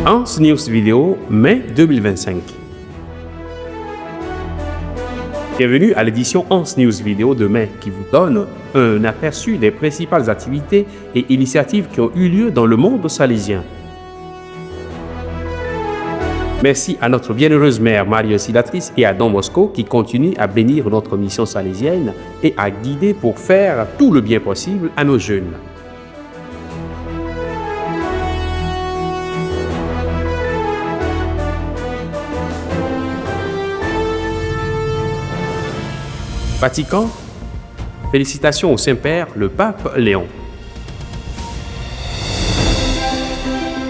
Hans News Vidéo, mai 2025. Bienvenue à l'édition Hans News Vidéo de mai qui vous donne un aperçu des principales activités et initiatives qui ont eu lieu dans le monde salésien. Merci à notre bienheureuse mère Marie Auxiliatrice et à Don Bosco qui continue à bénir notre mission salésienne et à guider pour faire tout le bien possible à nos jeunes. Vatican, félicitations au Saint-Père, le pape Léon.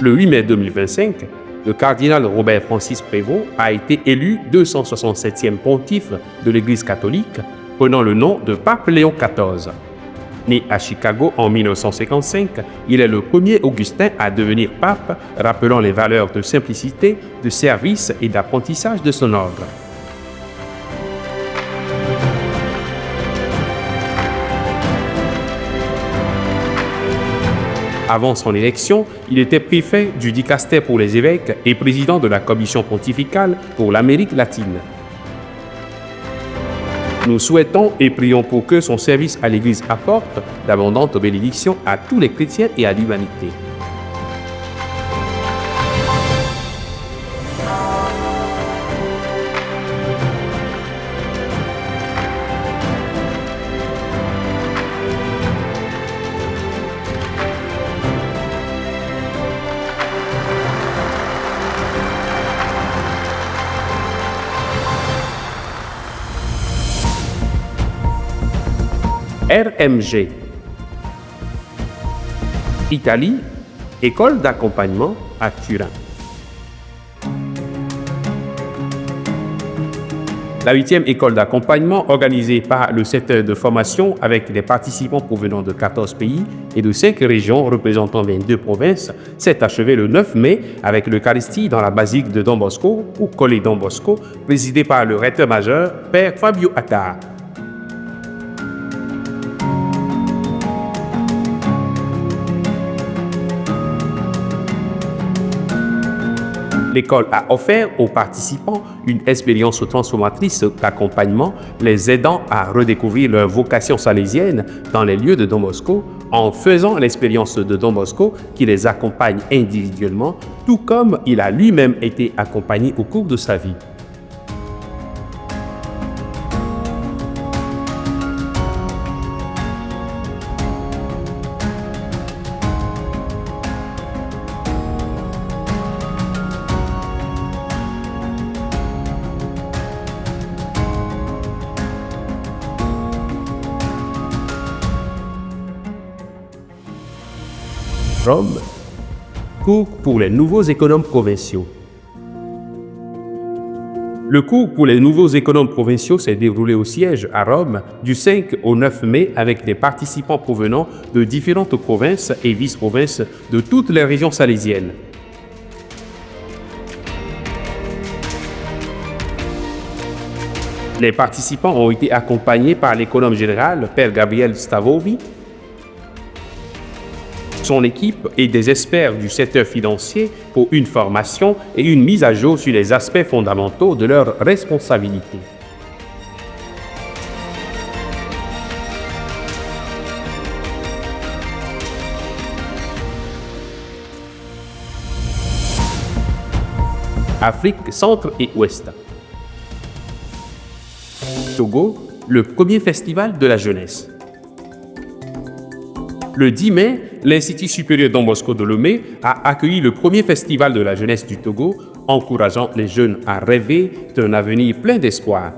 Le 8 mai 2025, le cardinal Robert Francis Prévost a été élu 267e pontife de l'Église catholique, prenant le nom de pape Léon XIV. Né à Chicago en 1955, il est le premier Augustin à devenir pape, rappelant les valeurs de simplicité, de service et d'apprentissage de son ordre. Avant son élection, il était préfet du dicaster pour les évêques et président de la commission pontificale pour l'Amérique latine. Nous souhaitons et prions pour que son service à l'Église apporte d'abondantes bénédictions à tous les chrétiens et à l'humanité. RMG. Italie, école d'accompagnement à Turin. La 8e école d'accompagnement, organisée par le secteur de formation avec des participants provenant de 14 pays et de 5 régions représentant 22 provinces, s'est achevée le 9 mai avec l'Eucharistie dans la basilique de Don Bosco ou Colle Don Bosco, présidée par le recteur majeur, Père Fabio Attard. L'école a offert aux participants une expérience transformatrice d'accompagnement, les aidant à redécouvrir leur vocation salésienne dans les lieux de Don Bosco, en faisant l'expérience de Don Bosco qui les accompagne individuellement, tout comme il a lui-même été accompagné au cours de sa vie. Rome, cours pour les nouveaux économes provinciaux. Le cours pour les nouveaux économes provinciaux s'est déroulé au siège à Rome du 5 au 9 mai avec des participants provenant de différentes provinces et vice-provinces de toutes les régions salésiennes. Les participants ont été accompagnés par l'économe général, Père Gabriel Stavovi, son équipe et des experts du secteur financier pour une formation et une mise à jour sur les aspects fondamentaux de leurs responsabilités. Afrique centre et ouest. Togo, le premier festival de la jeunesse. Le 10 mai, l'Institut supérieur Don Bosco de Lomé a accueilli le premier festival de la jeunesse du Togo, encourageant les jeunes à rêver d'un avenir plein d'espoir.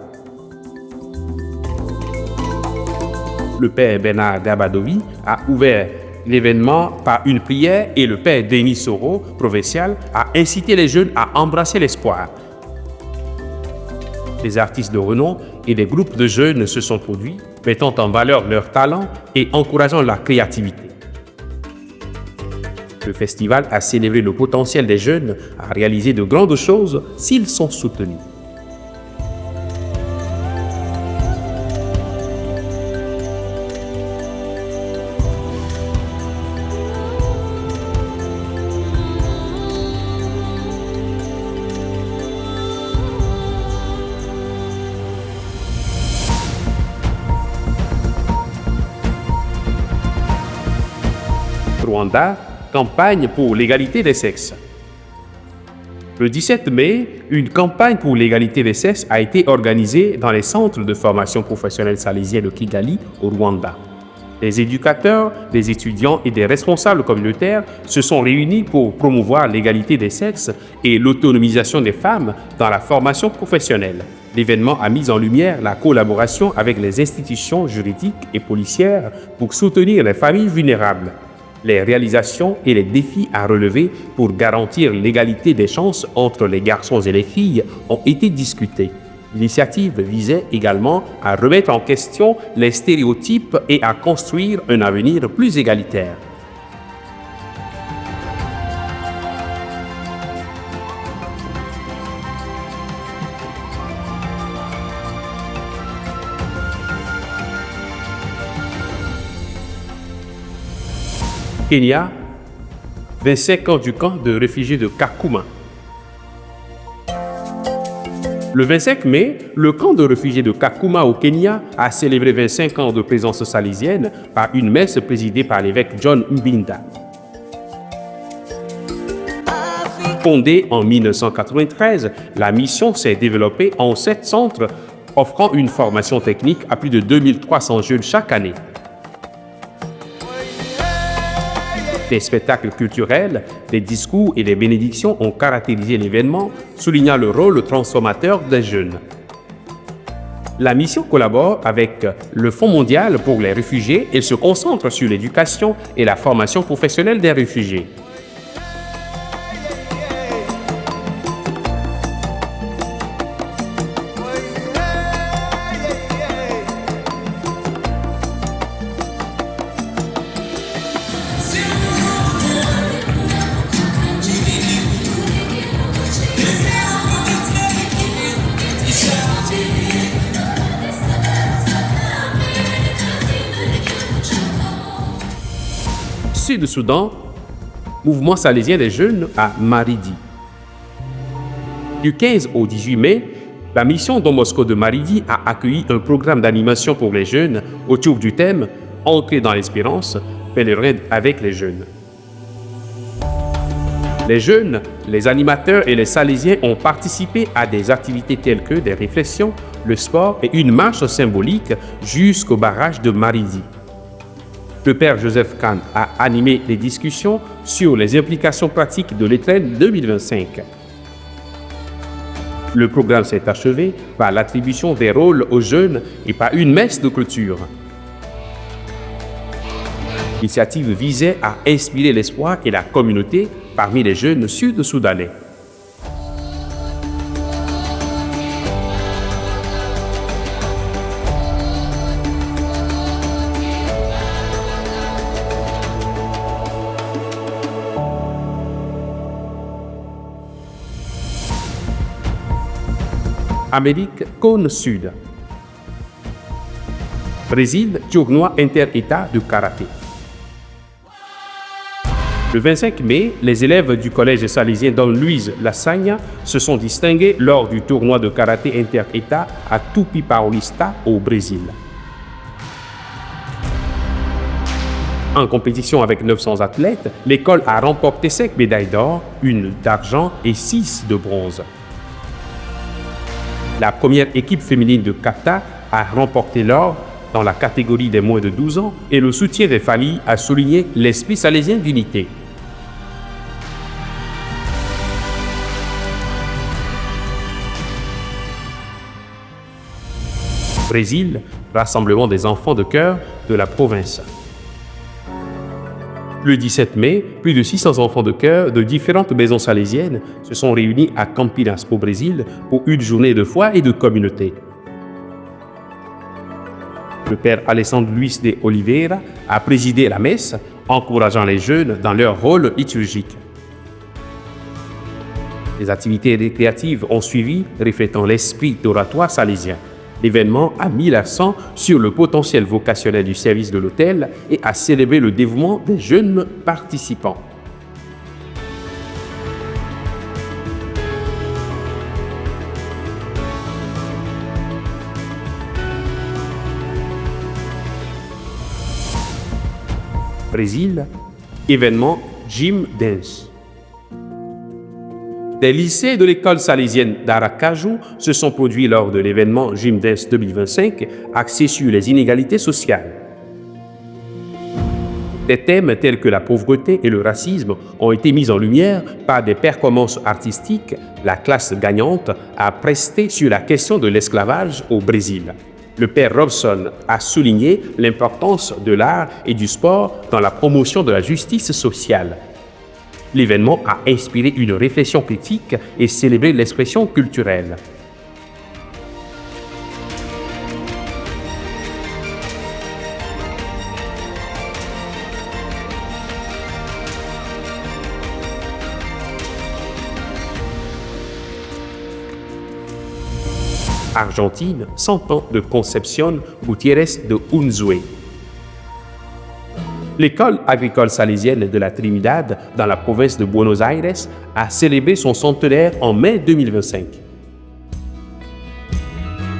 Le père Bernard Gabadovi a ouvert l'événement par une prière et le père Denis Soro, provincial, a incité les jeunes à embrasser l'espoir. Des artistes de renom et des groupes de jeunes se sont produits, mettant en valeur leurs talents et encourageant la créativité. Le festival a célébré le potentiel des jeunes à réaliser de grandes choses s'ils sont soutenus. Rwanda, campagne pour l'égalité des sexes. Le 17 mai, une campagne pour l'égalité des sexes a été organisée dans les centres de formation professionnelle salésiens de Kigali, au Rwanda. Des éducateurs, des étudiants et des responsables communautaires se sont réunis pour promouvoir l'égalité des sexes et l'autonomisation des femmes dans la formation professionnelle. L'événement a mis en lumière la collaboration avec les institutions juridiques et policières pour soutenir les familles vulnérables. Les réalisations et les défis à relever pour garantir l'égalité des chances entre les garçons et les filles ont été discutés. L'initiative visait également à remettre en question les stéréotypes et à construire un avenir plus égalitaire. Kenya, 25 ans du camp de réfugiés de Kakuma. Le 25 mai, le camp de réfugiés de Kakuma au Kenya a célébré 25 ans de présence salésienne par une messe présidée par l'évêque John Mbinda. Fondée en 1993, la mission s'est développée en 7 centres, offrant une formation technique à plus de 2300 jeunes chaque année. Des spectacles culturels, des discours et des bénédictions ont caractérisé l'événement, soulignant le rôle transformateur des jeunes. La mission collabore avec le Fonds mondial pour les réfugiés et se concentre sur l'éducation et la formation professionnelle des réfugiés. Sud-Soudan, mouvement salésien des jeunes à Maridi. Du 15 au 18 mai, la mission Don Bosco de Maridi a accueilli un programme d'animation pour les jeunes autour du thème « Ancré dans l'espérance, pèlerin avec les jeunes ». Les jeunes, les animateurs et les salésiens ont participé à des activités telles que des réflexions, le sport et une marche symbolique jusqu'au barrage de Maridi. Le père Joseph Kahn a animé les discussions sur les implications pratiques de l'Étrennes 2025. Le programme s'est achevé par l'attribution des rôles aux jeunes et par une messe de clôture. L'initiative visait à inspirer l'espoir et la communauté parmi les jeunes sud-soudanais. Amérique, cône sud. Brésil, tournoi inter-État de karaté. Le 25 mai, les élèves du collège salésien Don Luis Lasagna se sont distingués lors du tournoi de karaté inter-État à Tupi Paulista au Brésil. En compétition avec 900 athlètes, l'école a remporté 5 médailles d'or, 1 d'argent et 6 de bronze. La première équipe féminine de kata a remporté l'or dans la catégorie des moins de 12 ans et le soutien des familles a souligné l'esprit salésien d'unité. Brésil, rassemblement des enfants de chœur de la province. Le 17 mai, plus de 600 enfants de chœur de différentes maisons salésiennes se sont réunis à Campinas au Brésil pour une journée de foi et de communauté. Le père Alessandro Luis de Oliveira a présidé la messe, encourageant les jeunes dans leur rôle liturgique. Les activités récréatives ont suivi, reflétant l'esprit d'oratoire salésien. L'événement a mis l'accent sur le potentiel vocationnel du service de l'autel et a célébré le dévouement des jeunes participants. Brésil, Événement Gym Dance. Des lycées de l'école salésienne d'Aracaju se sont produits lors de l'événement Gym Dance 2025 axé sur les inégalités sociales. Des thèmes tels que la pauvreté et le racisme ont été mis en lumière par des performances artistiques. La classe gagnante a presté sur la question de l'esclavage au Brésil. Le père Robson a souligné l'importance de l'art et du sport dans la promotion de la justice sociale. L'événement a inspiré une réflexion critique et célébré l'expression culturelle. Argentine, 100 ans de Concepción Gutiérrez de Unzué. L'école agricole salésienne de la Trinidad, dans la province de Buenos Aires, a célébré son centenaire en mai 2025.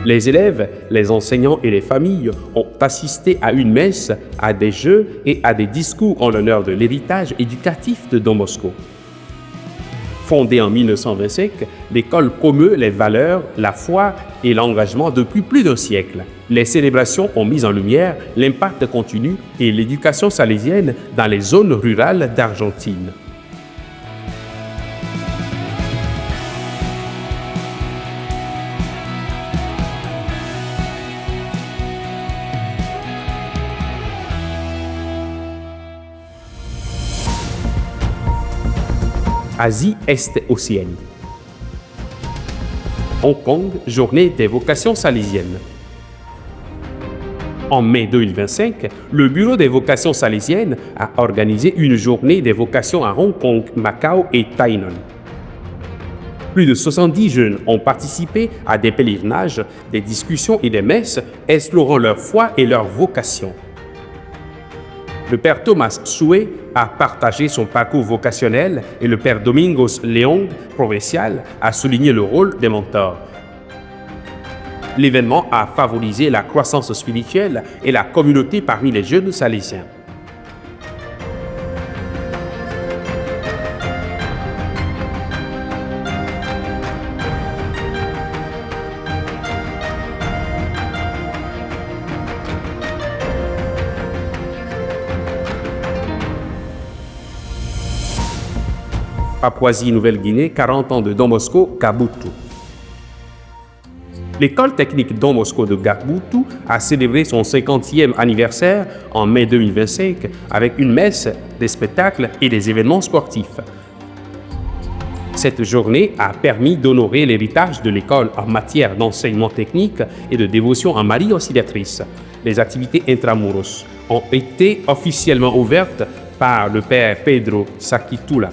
Les élèves, les enseignants et les familles ont assisté à une messe, à des jeux et à des discours en l'honneur de l'héritage éducatif de Don Bosco. Fondée en 1925, l'école promeut les valeurs, la foi et l'engagement depuis plus d'un siècle. Les célébrations ont mis en lumière l'impact continu et l'éducation salésienne dans les zones rurales d'Argentine. Asie Est-Océanie. Hong Kong, journée des vocations salésiennes. En mai 2025, le Bureau des vocations salésiennes a organisé une journée des vocations à Hong Kong, Macao et Tainan. Plus de 70 jeunes ont participé à des pèlerinages, des discussions et des messes explorant leur foi et leur vocation. Le père Thomas Soué a partagé son parcours vocationnel et le père Domingos Leong, provincial, a souligné le rôle des mentors. L'événement a favorisé la croissance spirituelle et la communauté parmi les jeunes salésiens. Papouasie-Nouvelle-Guinée, 40 ans de Don Bosco, Gabutu. L'école technique Don Bosco de Gabutu a célébré son 50e anniversaire en mai 2025 avec une messe, des spectacles et des événements sportifs. Cette journée a permis d'honorer l'héritage de l'école en matière d'enseignement technique et de dévotion à Marie Auxiliatrice. Les activités intramuros ont été officiellement ouvertes par le père Pedro Sakitula.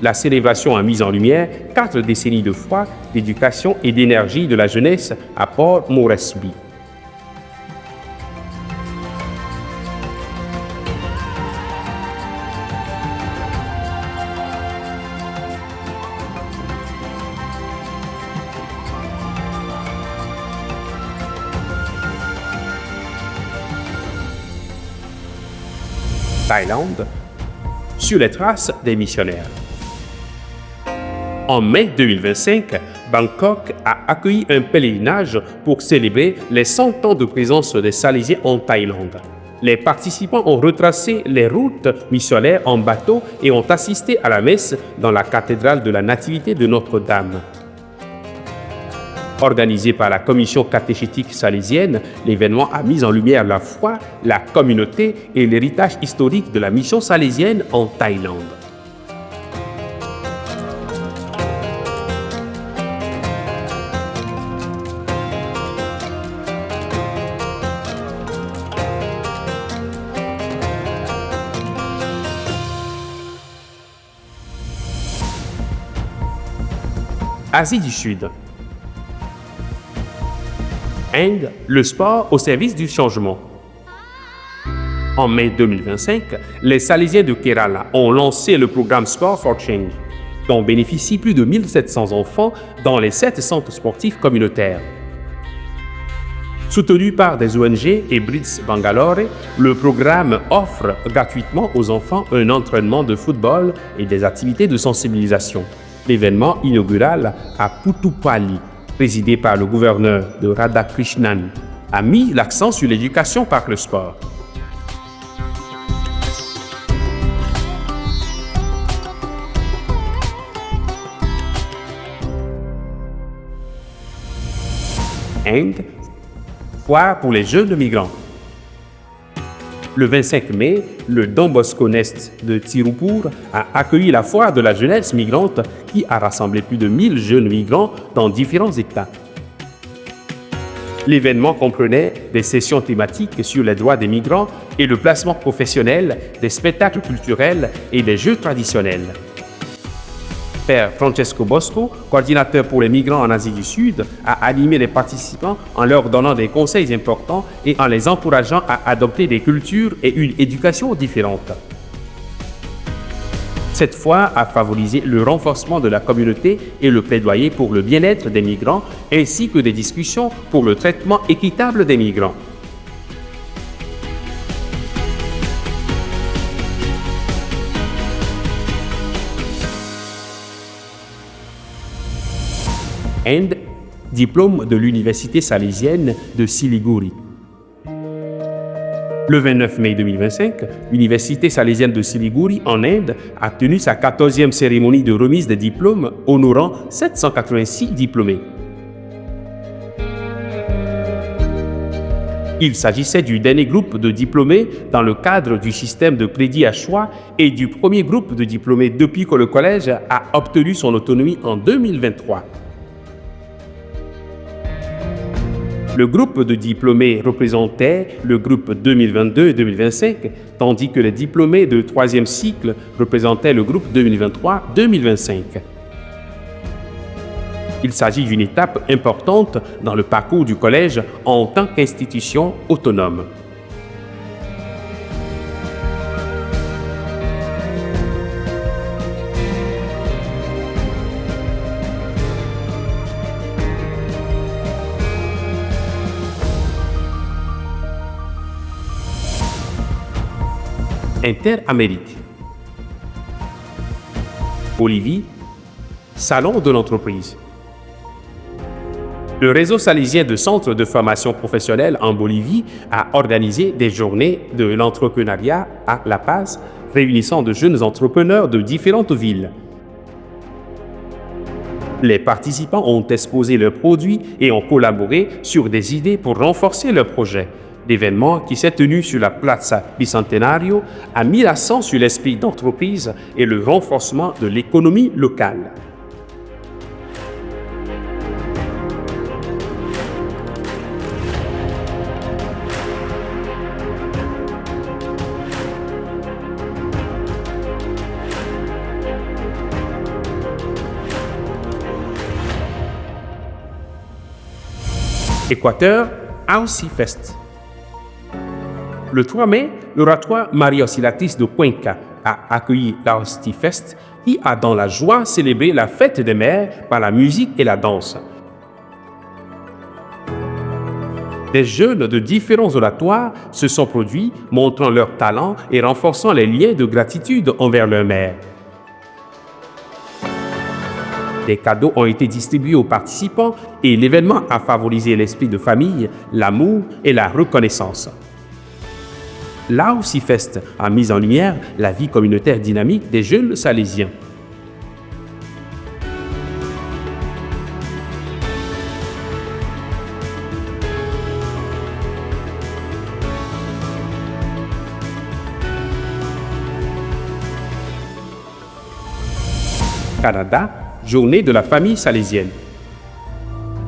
La célébration a mis en lumière 4 décennies de foi, d'éducation et d'énergie de la jeunesse à Port Moresby. Thaïlande, sur les traces des missionnaires. En mai 2025, Bangkok a accueilli un pèlerinage pour célébrer les 100 ans de présence des Salésiens en Thaïlande. Les participants ont retracé les routes missionnaires en bateau et ont assisté à la messe dans la cathédrale de la Nativité de Notre-Dame. Organisé par la commission catéchétique salésienne, l'événement a mis en lumière la foi, la communauté et l'héritage historique de la mission salésienne en Thaïlande. Asie du Sud. Inde, le sport au service du changement. En mai 2025, les Salésiens de Kerala ont lancé le programme Sport for Change, dont bénéficient plus de 1700 enfants dans les 7 centres sportifs communautaires. Soutenu par des ONG et Blitz Bangalore, le programme offre gratuitement aux enfants un entraînement de football et des activités de sensibilisation. L'événement inaugural à Puttupalli, présidé par le gouverneur de Radhakrishnan, a mis l'accent sur l'éducation par le sport. Inde, foire pour les jeunes migrants. Le 25 mai, le Don Bosco Nest de Tirupur a accueilli la foire de la jeunesse migrante qui a rassemblé plus de 1000 jeunes migrants dans différents États. L'événement comprenait des sessions thématiques sur les droits des migrants et le placement professionnel, des spectacles culturels et des jeux traditionnels. Père Francesco Bosco, coordinateur pour les migrants en Asie du Sud, a animé les participants en leur donnant des conseils importants et en les encourageant à adopter des cultures et une éducation différente. Cette fois a favorisé le renforcement de la communauté et le plaidoyer pour le bien-être des migrants, ainsi que des discussions pour le traitement équitable des migrants. Inde, diplôme de l'Université salésienne de Siliguri. Le 29 mai 2025, l'Université salésienne de Siliguri en Inde a tenu sa 14e cérémonie de remise des diplômes honorant 786 diplômés. Il s'agissait du dernier groupe de diplômés dans le cadre du système de crédit à choix et du premier groupe de diplômés depuis que le collège a obtenu son autonomie en 2023. Le groupe de diplômés représentait le groupe 2022 et 2025, tandis que les diplômés de troisième cycle représentaient le groupe 2023-2025. Il s'agit d'une étape importante dans le parcours du collège en tant qu'institution autonome. Interamérique. Bolivie, Salon de l'entreprise. Le réseau salésien de centres de formation professionnelle en Bolivie a organisé des journées de l'entrepreneuriat à La Paz, réunissant de jeunes entrepreneurs de différentes villes. Les participants ont exposé leurs produits et ont collaboré sur des idées pour renforcer leurs projets. L'événement, qui s'est tenu sur la Plaza Bicentenario, a mis l'accent sur l'esprit d'entreprise et le renforcement de l'économie locale. Équateur, Aussie Fest. Le 3 mai, l'oratoire Maria Auxiliatrice de Cuenca a accueilli l'Aussie Fest qui a dans la joie célébré la fête des mères par la musique et la danse. Des jeunes de différents oratoires se sont produits, montrant leur talent et renforçant les liens de gratitude envers leur mère. Des cadeaux ont été distribués aux participants et l'événement a favorisé l'esprit de famille, l'amour et la reconnaissance. L'Aussie Fest a mis en lumière la vie communautaire dynamique des jeunes salésiens. Canada, journée de la famille salésienne.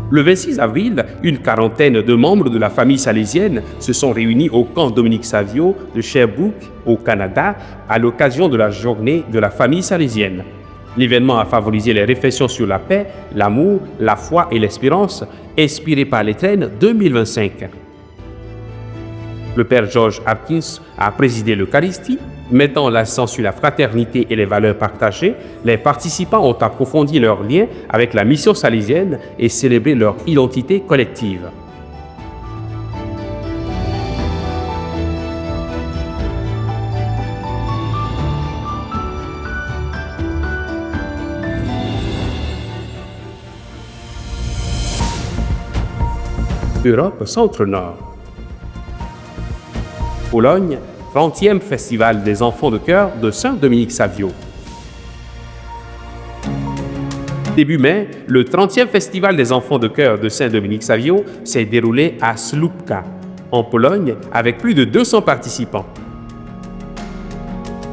Le 26 avril, une quarantaine de membres de la famille salésienne se sont réunis au camp Dominique Savio de Sherbrooke, au Canada, à l'occasion de la journée de la famille salésienne. L'événement a favorisé les réflexions sur la paix, l'amour, la foi et l'espérance, inspirées par l'Étreine 2025. Le père George Hopkins a présidé l'Eucharistie. Mettant l'accent sur la fraternité et les valeurs partagées, les participants ont approfondi leurs liens avec la mission salésienne et célébré leur identité collective. Europe Centre-Nord. Pologne, 30e Festival des enfants de chœur de Saint-Dominique-Savio. Début mai, le 30e Festival des enfants de chœur de Saint-Dominique-Savio s'est déroulé à Słupka, en Pologne, avec plus de 200 participants.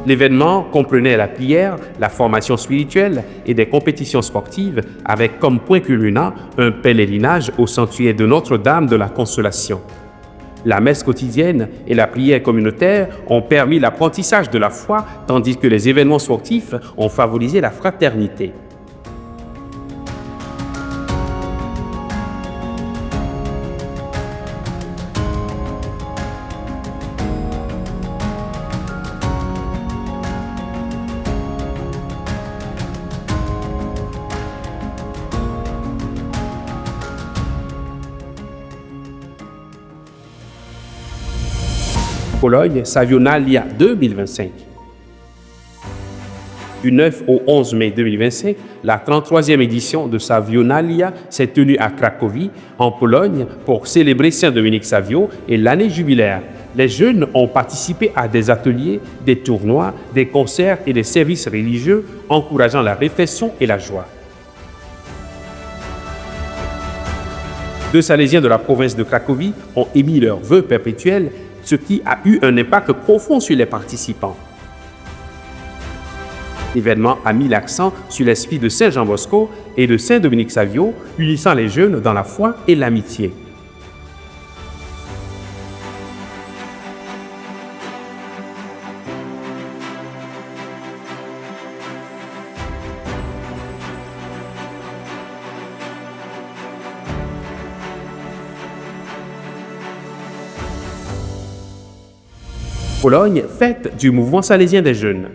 L'événement comprenait la prière, la formation spirituelle et des compétitions sportives avec comme point culminant un pèlerinage au sanctuaire de Notre-Dame de la Consolation. La messe quotidienne et la prière communautaire ont permis l'apprentissage de la foi, tandis que les événements sportifs ont favorisé la fraternité. Pologne, Savionalia 2025. Du 9 au 11 mai 2025, la 33e édition de Savionalia s'est tenue à Cracovie, en Pologne, pour célébrer Saint-Dominique-Savio et l'année jubilaire. Les jeunes ont participé à des ateliers, des tournois, des concerts et des services religieux, encourageant la réflexion et la joie. Deux Salésiens de la province de Cracovie ont émis leurs vœux perpétuels, ce qui a eu un impact profond sur les participants. L'événement a mis l'accent sur l'esprit de Saint Jean Bosco et de Saint Dominique Savio, unissant les jeunes dans la foi et l'amitié. Pologne, fête du mouvement salésien des jeunes.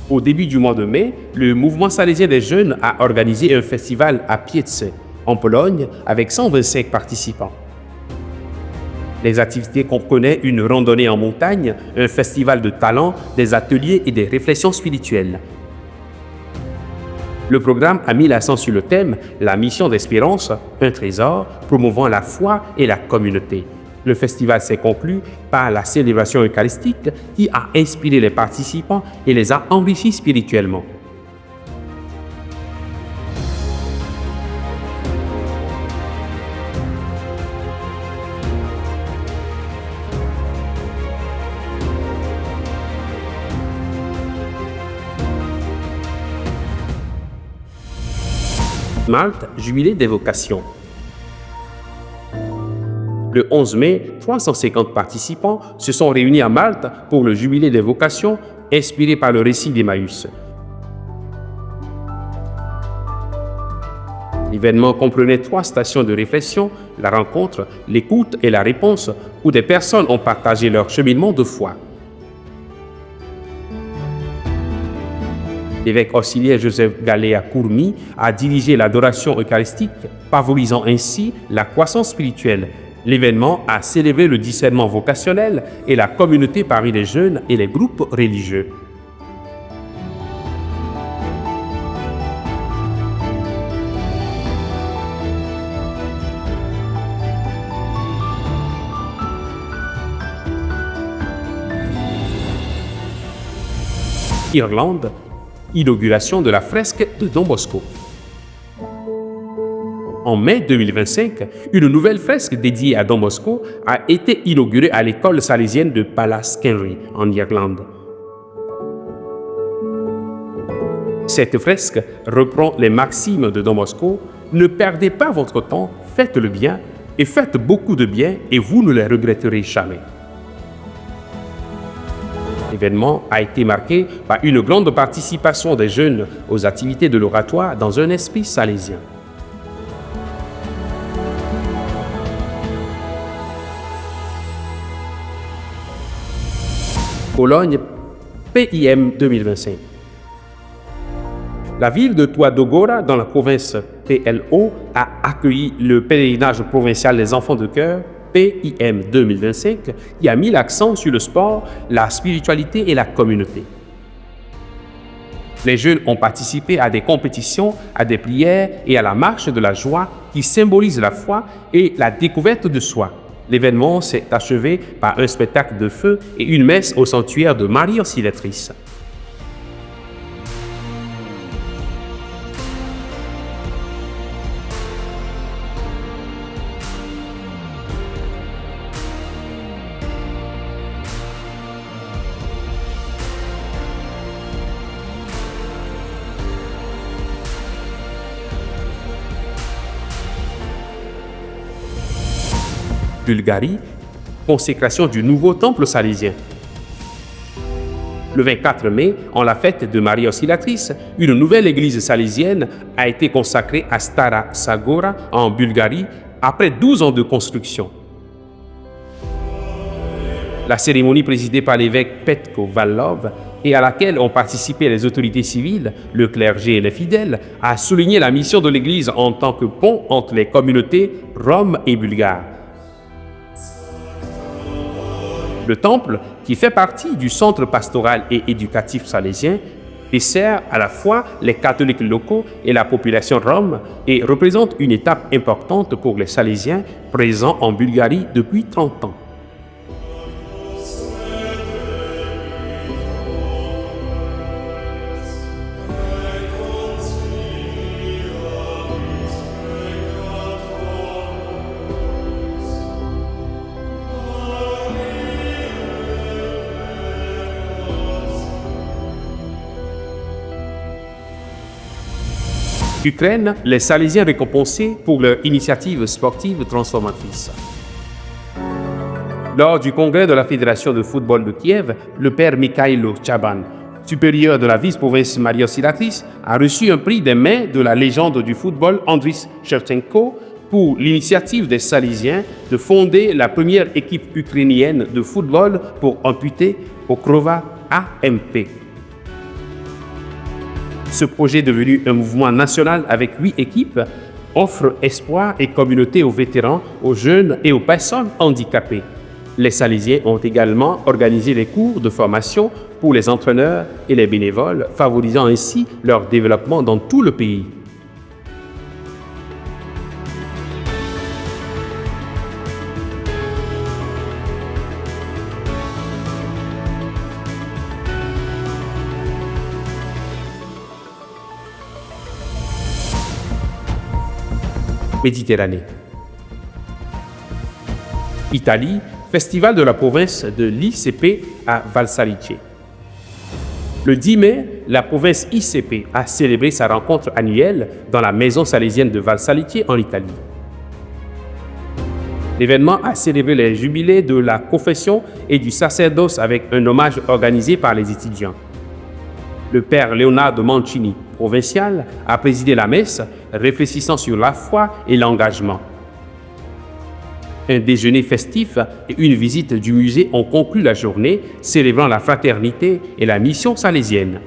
Au début du mois de mai, le mouvement salésien des jeunes a organisé un festival à Piece, en Pologne, avec 125 participants. Les activités comprenaient une randonnée en montagne, un festival de talents, des ateliers et des réflexions spirituelles. Le programme a mis l'accent sur le thème « La mission d'espérance, un trésor », promouvant la foi et la communauté. Le festival s'est conclu par la célébration eucharistique qui a inspiré les participants et les a enrichis spirituellement. Malte, jubilé des vocations. Le 11 mai, 350 participants se sont réunis à Malte pour le jubilé des vocations inspiré par le récit d'Emmaüs. L'événement comprenait 3 stations de réflexion, la rencontre, l'écoute et la réponse, où des personnes ont partagé leur cheminement de foi. L'évêque auxiliaire Joseph Galéa Courmy a dirigé l'adoration eucharistique, favorisant ainsi la croissance spirituelle. L'événement a célébré le discernement vocationnel et la communauté parmi les jeunes et les groupes religieux. Irlande, inauguration de la fresque de Don Bosco. En mai 2025, une nouvelle fresque dédiée à Don Bosco a été inaugurée à l'école salésienne de Pallaskenry, en Irlande. Cette fresque reprend les maximes de Don Bosco « Ne perdez pas votre temps, faites le bien et faites beaucoup de bien et vous ne les regretterez jamais ». L'événement a été marqué par une grande participation des jeunes aux activités de l'oratoire dans un esprit salésien. Pologne, PIM 2025. La ville de Toadogora, dans la province PLO, a accueilli le pèlerinage provincial des enfants de chœur PIM 2025 qui a mis l'accent sur le sport, la spiritualité et la communauté. Les jeunes ont participé à des compétitions, à des prières et à la marche de la joie qui symbolise la foi et la découverte de soi. L'événement s'est achevé par un spectacle de feu et une messe au sanctuaire de Marie Auxiliatrice. Bulgarie, consécration du nouveau temple salésien. Le 24 mai, en la fête de Marie Auxiliatrice, une nouvelle église salésienne a été consacrée à Stara Sagora en Bulgarie après 12 ans de construction. La cérémonie présidée par l'évêque Petko Vallov et à laquelle ont participé les autorités civiles, le clergé et les fidèles, a souligné la mission de l'Église en tant que pont entre les communautés roms et bulgares. Le temple, qui fait partie du centre pastoral et éducatif salésien, dessert à la fois les catholiques locaux et la population rome et représente une étape importante pour les Salésiens présents en Bulgarie depuis 30 ans. Ukraine, les Salésiens récompensés pour leur initiative sportive transformatrice. Lors du congrès de la Fédération de football de Kiev, le père Mikhailo Chaban, supérieur de la vice-province Marie Auxiliatrice, a reçu un prix des mains de la légende du football Andriy Shevchenko pour l'initiative des Salésiens de fonder la première équipe ukrainienne de football pour amputés au Krova AMP. Ce projet, devenu un mouvement national avec 8 équipes, offre espoir et communauté aux vétérans, aux jeunes et aux personnes handicapées. Les Salésiens ont également organisé des cours de formation pour les entraîneurs et les bénévoles, favorisant ainsi leur développement dans tout le pays. Méditerranée. Italie, festival de la province de l'ICP à Valsalice. Le 10 mai, la province ICP a célébré sa rencontre annuelle dans la maison salésienne de Valsalice en Italie. L'événement a célébré les jubilés de la confession et du sacerdoce avec un hommage organisé par les étudiants. Le père Leonardo Mancini, provincial, a présidé la messe, réfléchissant sur la foi et l'engagement. Un déjeuner festif et une visite du musée ont conclu la journée, célébrant la fraternité et la mission salésienne.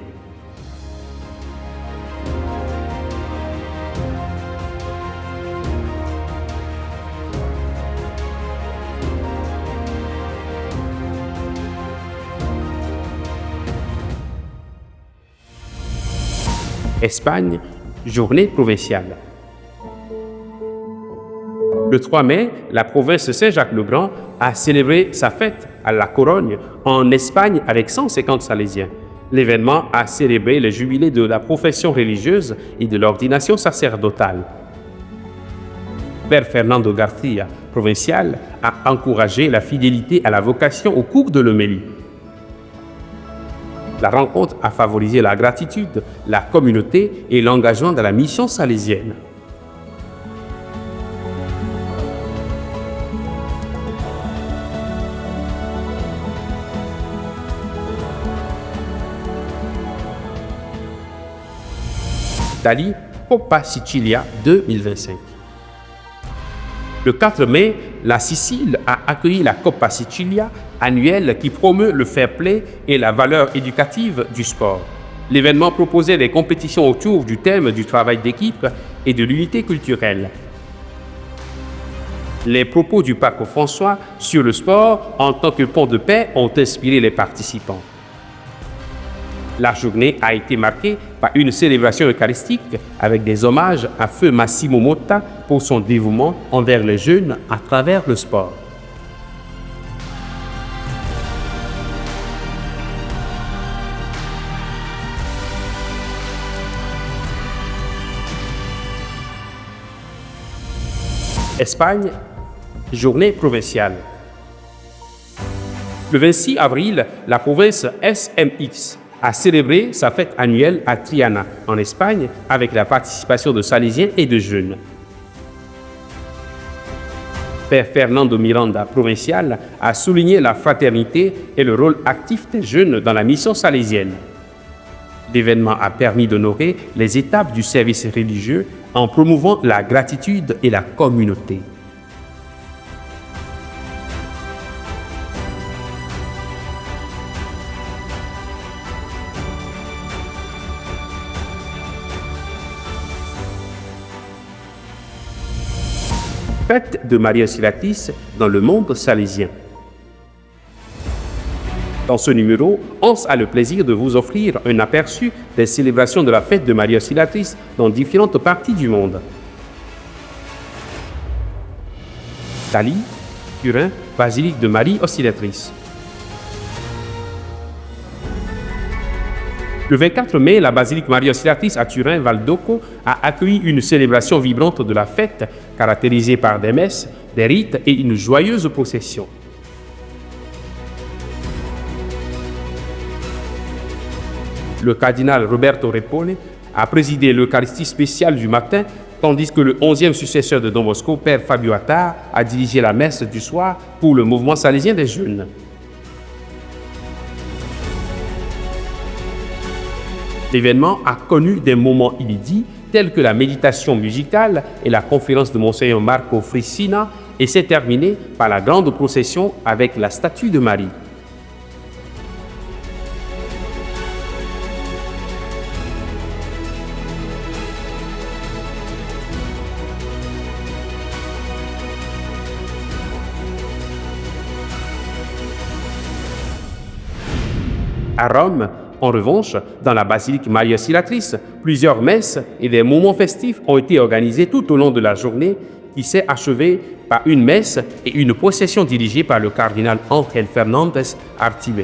Espagne, journée provinciale. Le 3 mai, la province de Saint-Jacques-le-Grand a célébré sa fête à La Corogne, en Espagne, avec 150 Salésiens. L'événement a célébré le jubilé de la profession religieuse et de l'ordination sacerdotale. Père Fernando García, provincial, a encouragé la fidélité à la vocation au cours de l'homélie. La rencontre a favorisé la gratitude, la communauté et l'engagement dans la mission salésienne. Italie, Coppa Sicilia 2025. Le 4 mai, la Sicile a accueilli la Coppa Sicilia annuelle qui promeut le fair play et la valeur éducative du sport. L'événement proposait des compétitions autour du thème du travail d'équipe et de l'unité culturelle. Les propos du pape François sur le sport en tant que pont de paix ont inspiré les participants. La journée a été marquée par une célébration eucharistique avec des hommages à feu Massimo Motta pour son dévouement envers les jeunes à travers le sport. Espagne, journée provinciale. Le 26 avril, la province SMX a célébré sa fête annuelle à Triana, en Espagne, avec la participation de Salésiens et de jeunes. Père Fernando Miranda, provincial, a souligné la fraternité et le rôle actif des jeunes dans la mission salésienne. L'événement a permis d'honorer les étapes du service religieux en promouvant la gratitude et la communauté. Fête de Maria Auxiliatrice dans le monde salésien. Dans ce numéro, ONS a le plaisir de vous offrir un aperçu des célébrations de la fête de Maria Auxiliatrice dans différentes parties du monde. Italie, Turin, basilique de Marie Auxiliatrice. Le 24 mai, la basilique Marie Auxiliatrice à Turin, Val d'Occo, a accueilli une célébration vibrante de la fête, caractérisée par des messes, des rites et une joyeuse procession. Le cardinal Roberto Repone a présidé l'Eucharistie spéciale du matin, tandis que le 11e successeur de Don Bosco, Père Fabio Attar, a dirigé la messe du soir pour le mouvement salésien des jeunes. L'événement a connu des moments inédits tels que la méditation musicale et la conférence de Monseigneur Marco Frissina et s'est terminé par la grande procession avec la statue de Marie. À Rome, en revanche, dans la basilique Maria Auxiliatrice, plusieurs messes et des moments festifs ont été organisés tout au long de la journée qui s'est achevée par une messe et une procession dirigée par le cardinal Ángel Fernández Artibe.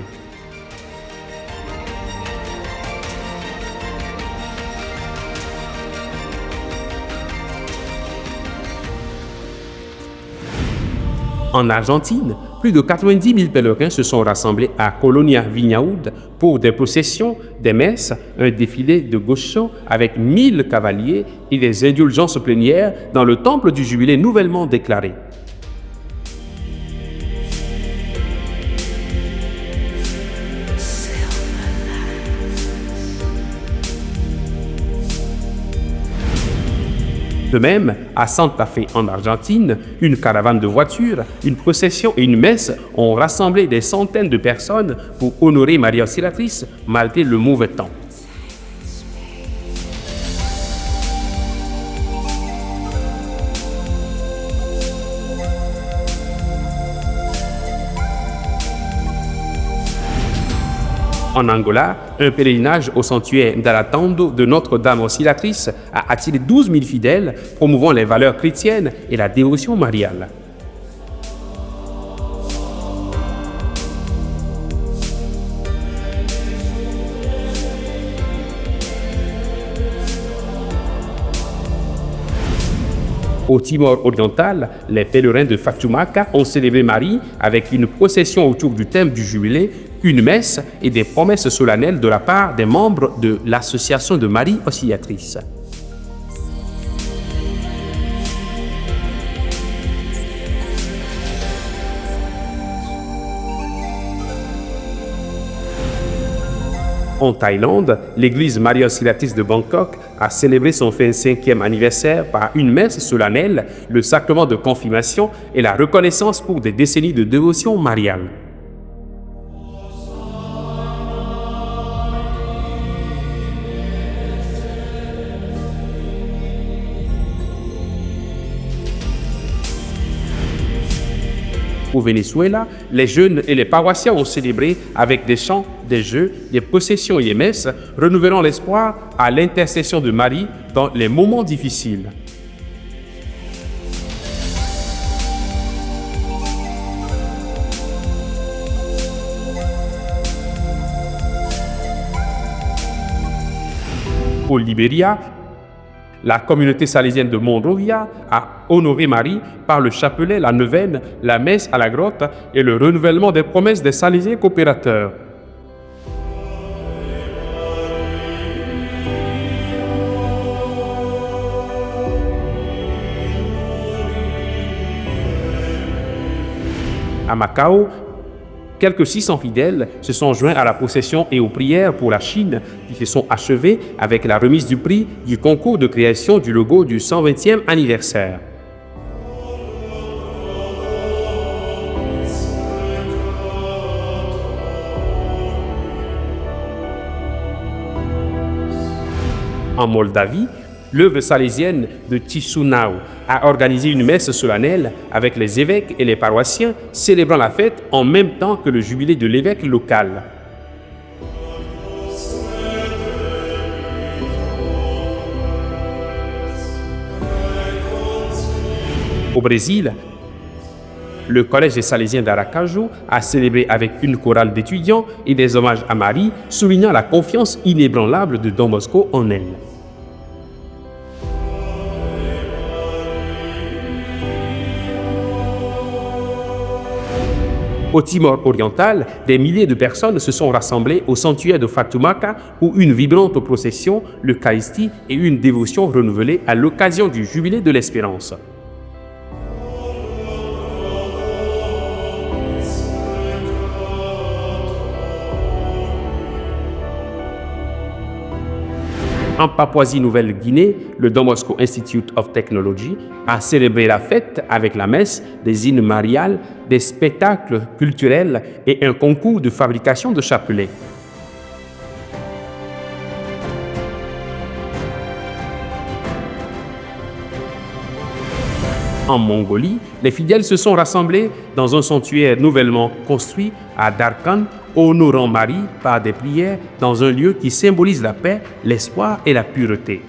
En Argentine, plus de 90 000 pèlerins se sont rassemblés à Colonia Viñaud pour des processions, des messes, un défilé de gauchos avec 1000 cavaliers et des indulgences plénières dans le temple du Jubilé nouvellement déclaré. De même, à Santa Fe en Argentine, une caravane de voitures, une procession et une messe ont rassemblé des centaines de personnes pour honorer Maria Auxiliatrice malgré le mauvais temps. En Angola, un pèlerinage au sanctuaire d'Alatando de Notre-Dame Auxiliatrice a attiré 12 000 fidèles, promouvant les valeurs chrétiennes et la dévotion mariale. Au Timor oriental, les pèlerins de Fatoumata ont célébré Marie avec une procession autour du thème du jubilé, une messe et des promesses solennelles de la part des membres de l'association de Marie Auxiliatrice. En Thaïlande, l'église Maria Auxiliatrice de Bangkok a célébré son 25e anniversaire par une messe solennelle, le sacrement de confirmation et la reconnaissance pour des décennies de dévotion mariale. au Venezuela, les jeunes et les paroissiens ont célébré avec des chants, des jeux, des processions et des messes, renouvelant l'espoir à l'intercession de Marie dans les moments difficiles. Au Libéria, la communauté salésienne de Monrovia a honoré Marie par le chapelet, la neuvaine, la messe à la grotte et le renouvellement des promesses des Salésiens coopérateurs. À Macao, quelques 600 fidèles se sont joints à la procession et aux prières pour la Chine qui se sont achevées avec la remise du prix du concours de création du logo du 120e anniversaire. En Moldavie, l'œuvre salésienne de Chisinau a organisé une messe solennelle avec les évêques et les paroissiens célébrant la fête en même temps que le jubilé de l'évêque local. Au Brésil, le collège des Salésiens d'Aracaju a célébré avec une chorale d'étudiants et des hommages à Marie, soulignant la confiance inébranlable de Don Bosco en elle. Au Timor oriental, des milliers de personnes se sont rassemblées au sanctuaire de Fatoumata où une vibrante procession, l'Eucharistie et une dévotion renouvelée à l'occasion du jubilé de l'Espérance. En Papouasie-Nouvelle-Guinée, le Don Bosco Institute of Technology a célébré la fête avec la messe, des hymnes mariales, des spectacles culturels et un concours de fabrication de chapelets. En Mongolie, les fidèles se sont rassemblés dans un sanctuaire nouvellement construit à Darkhan, honorant Marie par des prières dans un lieu qui symbolise la paix, l'espoir et la pureté.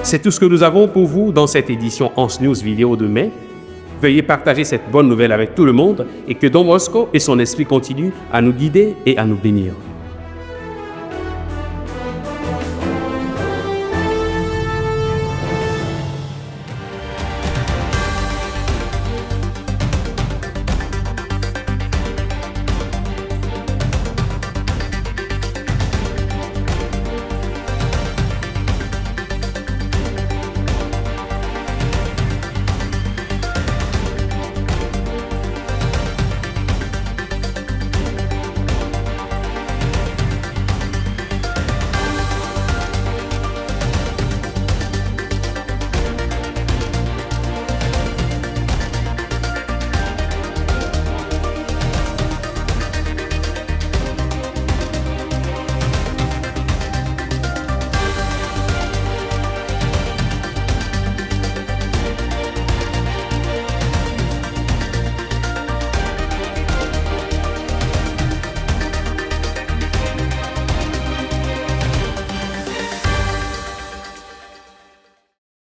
C'est tout ce que nous avons pour vous dans cette édition Ans News vidéo de mai. Veuillez partager cette bonne nouvelle avec tout le monde et que Don Bosco et son esprit continuent à nous guider et à nous bénir.